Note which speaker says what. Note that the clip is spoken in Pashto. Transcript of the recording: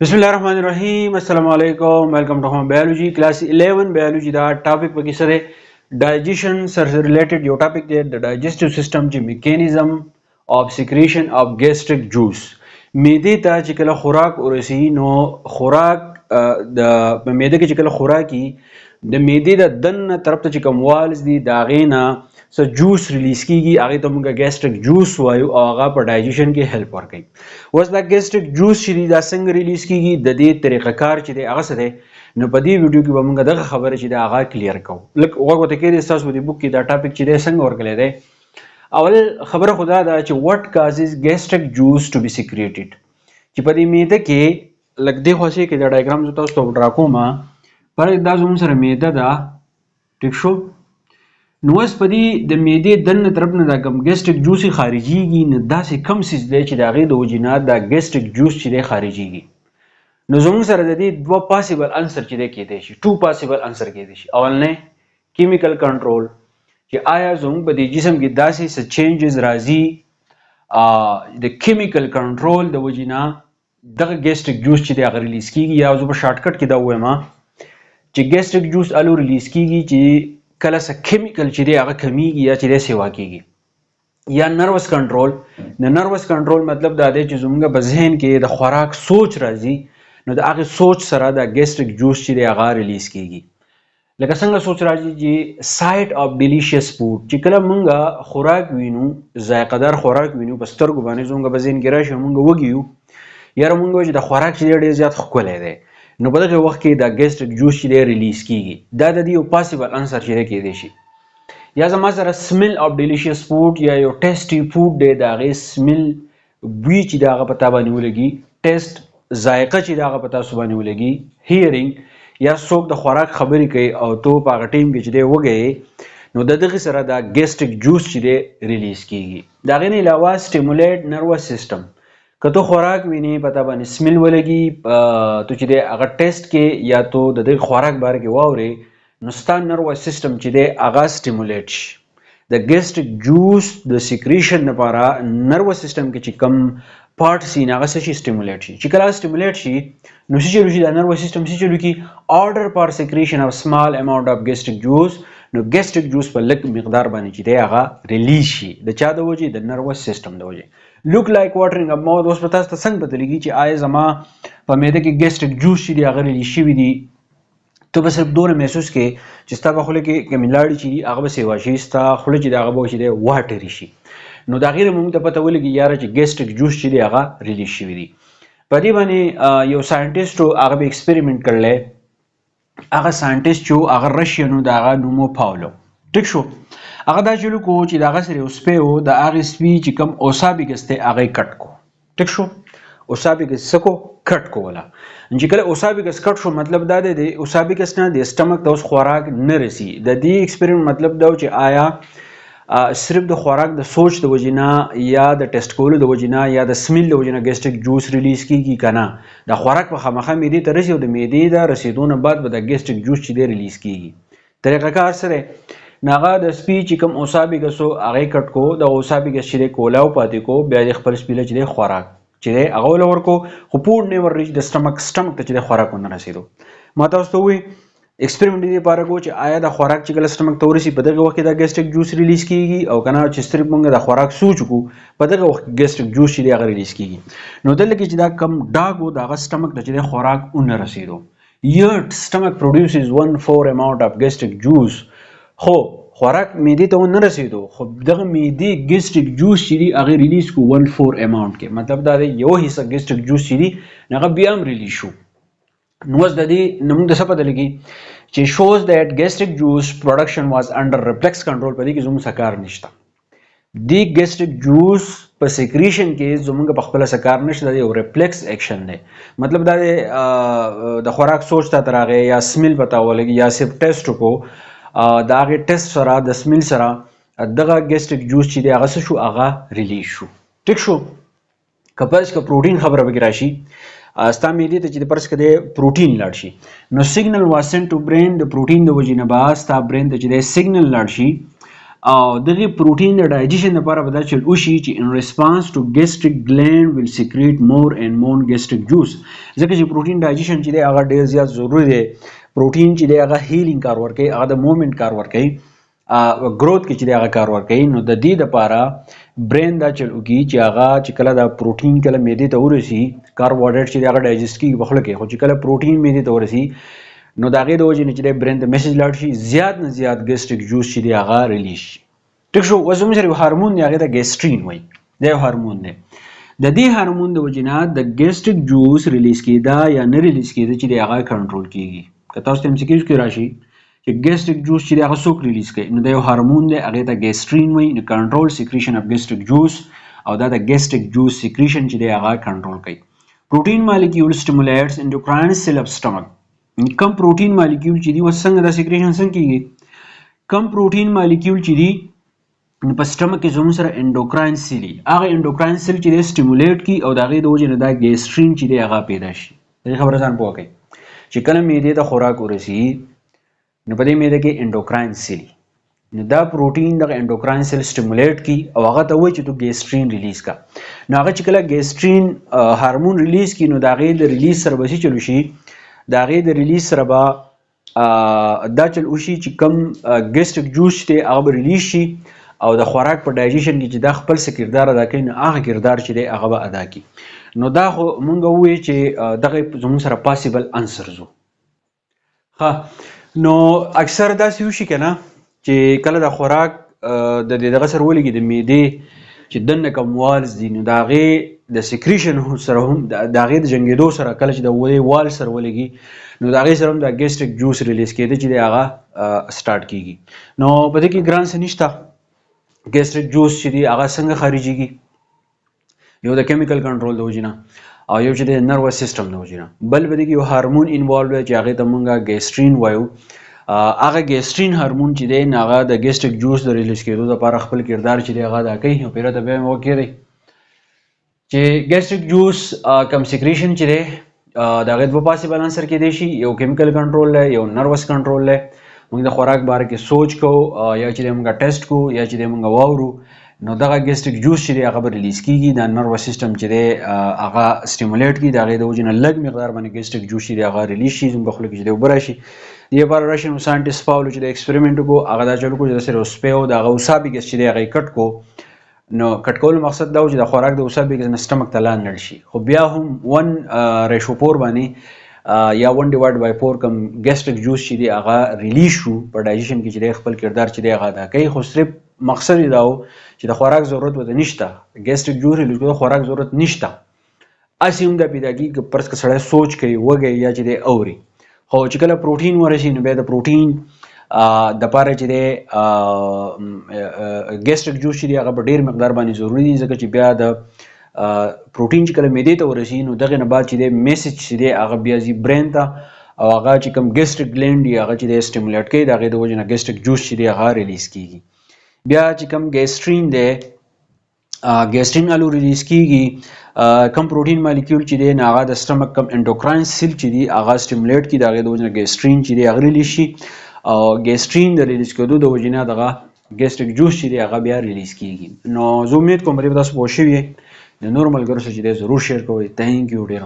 Speaker 1: बिस्मिल्लाहिर्रहमानिर्रहीम अस्सलाम वालेकुम welcome to home biology class 11 biology दा टॉपिक पकी सरे डाइजेशन सर रिलेटेड यो टॉपिक दे द डाइजेस्टिव सिस्टम जी mechanism of secretion of gastric juice मैदे ता चिकला खुराक औरसी नो खुराक द मैदे के चिकला खुराकी د मैदे د دن طرف ته چې کوم والز دي دا غینا س جوس ریلیز کیږي هغه ته موږ گیسټریک جوس وایو او هغه په ډایجیشن کې هیلپ ورکوي. اوس دا گیسټریک جوس چې دا څنګه ریلیز کیږي د دې طریقه کار چې دی هغه څه دی نو په دې ویډیو کې به موږ دغه خبره چې دا هغه کلیر کوو. لکه وګورئ کې تاسو د بوک کې دا ټاپک چې دی څنګه ورکړل دی. اول خبره خدا دا چې what causes gastric juice to be secreted چې په دې میده کې لکه دی خو چې دا ډایګرام زه تاسو ته ډرا کوم پر دا زموږ سره میده ده ټیک شو. نو اوس په دې د میدې دننه طرف نه دا کوم ګیسټریک جوس خارجيږي نه داسې کم سیز دی چې د هغې د وجې نه دا ګیسټریک جوس چې دی خارجيږي. نو زموږ سره د دې دوه پاسبل انسر چې دی کېدی شي ټو پاسبل انسر کېدی شي. اولنی کیمیکل کنټرول چې آیا زموږ په دې جسم کې داسې څه چینجز راځي د کیمیکل کنټرول د وجې نه دغه ګیسټریک جوس چې دی هغه ریلیز کېږي. یا زه په شارټکټ کې دا ووایم چې ګیسټریک جوس الو ریلیز کیږي چې کله څه کیمیکل چې دی هغه کمیږي یا چې دی سیوا کیږي. یا نروس کنټرول د نروس کنټرول مطلب دا دی چې زموږ په ذهن کې د خوراک سوچ راځي نو د هغې سوچ سره د ګیسټریک جوس چې دی هغه ریلیز کیږي. لکه څنګه سوچ راځي چې سایټ اف ډیلیشیس فوډ چې کله موږ خوراک وینو ذایقه دار خوراک وینو په سترګو باندې زموږ په ذهن کې راشي موږ وږي یو یاره موږ وایو چې د خوراک چې دی ډېر زیات ښکلی دی نو په دغه وخت کې دا ګیسټریک جوس چې دی ریلیز کیږي. دا د دې یو پاسبل انسر چې دی کېدی شي. یا زما سره سمیل اف ډیلیشیس فوډ یا یو ټیسټي فوډ دی د هغې سمیل بوی چې د هغه په تا باندې ولګي ټیسټ ذایقه چې د هغه په تاسو باندې ولګي هیرینګ یا څوک د خوراک خبرې کوي او تو په هغه ټیم کې چې دی وږی نو د دغې سره دا ګیسټریک جوس چې دی ریلیز کیږي. د هغې نه علاوه سټیمولیټ نروس سیسټم که تو خوراک ویني پتا باندې سمیل ولګي تو چې دی هغه ټیسټ کې یا تو د دې خوراک باره کې واورې نو ستا نروس سیسټم چې دی هغه سټیمولیټ شي. د ګیسټریک جوس د سیکریشن لپاره نروس سیسټم کې چې کم پارټ سي هغه څه شي سټیمولیټ شي. چې کله سټیمولیټ شي نو څه چلو شي د نروس سیسټم څه چلو کی آرډر فار سیکریشن اف سمال اماونټ اف ګیسټریک جوس نو ګیسټریک جوس په لږ مقدار باندې چې دی هغه ریلیز شي د چا د وجې د نروس سیسټم د وجې. لوک لایک واټرینګ اپ ماوث اوس په تاسو ته څنګه پته لګي چې آیا زما په معده کې ګیسټریک جوس چې دی هغه ریلیز شوي دي. ته به صرف دومره محسوس کې چې ستا په خوله کې کومې لاړې چې دي هغه به سیوا شي ستا خوله چې دی هغه به چې دی واټري شي. نو د هغې نه موږ ته پته ولګي یاره چې ګیسټریک جوس چې دی هغه ریلیز شوي دي. په دې باندې یو ساینټسټ و هغه به ایکسپریمنټ کړلی. هغه ساینټسټ چې و هغه رشین و د هغه نوم و پاولو ټیک شو. هغه دا چلو کو چې د هغه سره یو سپی و د هغې سپي چې کوم اوسابیګس دی هغه یې کټ کو ټیک شو. اوسابیګس څه کو کټ کوله. چې کله اوسابیګس کټ شو مطلب دا دی د اوسابیګس نه د سټمک ته اوس خوراک نه رسي. د دې ایکسپریمنټ مطلب دا و چې آیا صرف د خوراک د سوچ د وجې نه یا د ټیسټ کولو د وجې نه یا د سمیل د وجې نه ګیسټریک جوس ریلیز کیږي که نه د خوراک په خامخا معدې ته رسي او د معدې د رسېدو نه بعد به د ګیسټریک جوس چې دی ریلیز کیږي. طریقه کار سره نو هغه د سپي چې کوم اوسابیګس و هغه یې کټ کو د اوسابیګس چې دی کولاو پاتې کو بیا د خپل سپي له چې دی خوراک چې دی هغه وله ورکو خو فوډ نیور ریچ د سټمک ته چې دی خوراک ونه رسېدو. ما تاسو ته ووایي ایکسپریمنټ دې لپاره کوو چې آیا د خوراک چې کله سټمک ته ورسي په دغه وخت کې دا ګیسټریک جوس ریلیز کیږي او که نه چې صرف موږ د خوراک سوچ وکړو په دغه وخت کې ګیسټریک جوس چې دی هغه ریلیز کیږي. نو دلته کې چې دا کم ډاګ و د هغه سټمک ته چې دی خوراک ونه رسېدو یټ سټمک پروډیوسز 1/4 اماونټ اف ګیسټریک جوس. خو خوراک معدې ته ونه رسېدو خو دغه معدې ګیسټریک جوس چې دی هغې ریلیز کو 1/4 اماونټ کې مطلب دا دی یو حصه ګیسټریک جوس چې دی هغه بیا هم ریلیز شو. نو اوس د دې نه موږ ته څه پته لګي چې شوز دیټ ګیسټریک جوس پروډکشن واز انډر ریفلیکس کنټرول. په دې کې زموږ څه کار نشته. دې ګیسټریک جوس په سیکریشن کې زموږ په خپله څه کار نشته. دا یو ریفلیکس ایکشن دی مطلب دا دی د خوراک سوچ ته تر هغې یا سمیل پته ولګي یا صرف ټیسټ وکړو د هغې ټیسټ سره د سمیل سره دغه ګیسټریک جوس چې دی هغه څه شو هغه ریلیز شو ټیک شو. که فرض که پروټین خبره پکې راشي ستا معدې ته چې فرض که دی پروټین لاړ شي نو سیګنل واز سینډ ټو برین د پروټین د وجې نه به ستا برین ته چې دی سیګنل لاړ شي او دغه پروتین د ډایجیشن لپاره به دا چل وشي چې ان ریسپانس ټو ګیسټریک ګلینډ ویل سیکریټ مور اینڈ مور ګیسټریک جوس ځکه چې پروتین ډایجیشن چې دی هغه ډیر زیات ضروری دی پروتین چې دی هغه هیلینګ کار ورکوي هغه د موومېنټ کار ورکوي گروث کې چې دی هغه کار ورکوي نو د دې لپاره برین دا چل وکړي چې هغه چې کله دا پروتین کله معدې ته ورسي کاربوهایډریټ چې دی هغه ډایجست کیږي په خوله کې خو چې کله پروتین معدې ته ورسي نو د هغې د وجې نه چې دی برین ته میسج لاړ شي زیات نه زیات ګیسټریک جوس چې دی هغه ریلیز شي ټیک شو اوس زموږ سره یو هارمون دی هغې ته ګیسټرین وایي دا یو هارمون دی د دې هارمون د وجې نه د ګیسټریک جوس ریلیز کېده یا نه ریلیز کېده چې دی هغه کنټرول کېږي که تاسو ته MCQs کې راشي چې ګیسټریک جوس چې دی هغه څوک ریلیز کوي نو دا یو هارمون دی هغې ته ګیسټرین وایي نو کنټرول سیکریشن اف ګیسټریک جوس او دا د ګیسټریک جوس سیکریشن چې دی هغه کنټرول کوي پروټین مالیکول سټیمولیټس انډوکراین سیل اف سټمک کم پروټین مالیکول چې دی څنګه دا سیکریشن څنګه کیږي کم پروټین مالیکول چې دی په سټمک کې زموږ سره انډوکراین سیل هغه انډوکراین سیل چې دی سټیمولیټ کی او د هغې د وجې نه دا ګیسټرین چې دی هغه پیدا شي دې خبره ځان پوه کړئ چې کله معدې ته خوراک ورسي نو په دې معده کې انډوکراین سیل نو دا پروټین د انډوکراین سیل سټیمولیټ کی او هغه ته وایي چې تو ګیسټرین ریلیز کا نو هغه چې کله ګیسټرین هارمون ریلیز کی نو د هغې د ریلیز سره به څه چلو شي د هغې د ریلیز سره به دا چل وشي چې کم ګیسټریک جوس دی هغه به ریلیز شي او د خوراک په ډایجیشن کې چې دا خپل څه کردار ادا کوي نو هغه کردار چې دی هغه به ادا کړي نو دا خو مونږ ووایو چې دغه زموږ سره پاسیبل انسرز وو ښه نو اکثر داسې وشي که نه چې کله د خوراک د دغه سره ولګي د معدې چې دننه کوم والز دي نو د هغې د سیکریشن سره هم د هغې د جنګېدو سره کله چې د وال سره ولګي نو د هغې سره هم د ګیسټریک جوس ریلیز کېده چې دی هغه سټارټ کېږي نو په دې کې ګران څه نشته ګیسټریک جوس چې دی هغه څنګه خارجېږي یو د کیمیکل کنټرول د وجې نه او یو چې د نروس سیسټم د وجې نه بل په دې کې یو هارمون انوالو دی چې هغې ته مونږ ګیسټرین وایو هغه ګیسټرین هارمون چې دی نو هغه د ګیسټریک جوس د ریلیز کېدو دپاره خپل کردار چې دی هغه ادا کوي او پیره ته بیا مې وکړی دی چې ګیسټریک جوس کم سیکریشن چې دی د هغې دوه پاسیبل انسر کېدی شي یو کیمیکل کنټرول دی یو نروس کنټرول دی موږ د خوراک باره کې سوچ کوو یا چې دی موږ ټیسټ کوو یا چې دی موږ واورو نو دغه ګیسټریک جوس چې دی هغه به ریلیز کېږي د نروس سیسټم چې دی هغه سټیمولیټ کړي د هغې د وجې نه لږ مقدار باندې ګیسټریک جوس چې دی هغه ریلیز شي زموږ په خوله کې چې دی اوبه راشي دې لپاره راشي نو ساینټسټ پاولو چې د ایکسپریمنټ وکړو هغه دا چل وکړو چې داسې روسپی و د هغه اوسابیګس چې دی هغه یې کټ کړو نو کټ کولو مقصد دا و چې د خوراک د اوسابیګس نه سټمک ته لاندې لاړ شي خو بیا هم 1:4 باندې یا 1/4 کم ګیسټریک جوس چې دی هغه ریلیز شو په ډایجیشن کې چې دی خپل کردار چې دی هغه ادا کوي خو صرف مقصد یې دا و چې د خوراک ضرورت ورته نشته ګیسټریک جوس ریلیز کولو خوراک ضرورت نشته هسې هم دا پیدا کېږي که فرض که سړی سوچ کوي وږی یا چې دی اوري خو چې کله پروټین ورسي نو بیا د پروټین دپاره چې دی ګیسټریک جوس چې دی هغه په ډېر مقدار باندې ضروري دی ځکه چې بیا د پروټین چې کله معدې ته ورسي نو دغې نه بعد چې دی میسج چې دی هغه بیا ځي برین ته او هغه چې کوم ګیسټریک ګلینډ دی هغه چې دی سټیمولیټ کوي د هغې د وجې نه ګیسټریک جوس چې دی هغه ریلیز کېږي بیا چې کوم ګیسټرین دی ګیسټرین الو ریلیز کېږي کم پروټین مالیکول چې دی نو هغه د سټمک کم انډوکراین سیل چې دی هغه سټیمولیټ کړي د هغې د وجې نه ګیسټرین چې دی هغه ریلیز شي او ګیسټرین د ریلیز کېدو د وجې نه دغه ګیسټریک جوس چې دی هغه بیا ریلیز کېږي نو زه امید کوم په دې به تاسو پوه شوي یئ د نورو ملګرو سره چې دی ضرور شیر کوئ تھینک یو ډېر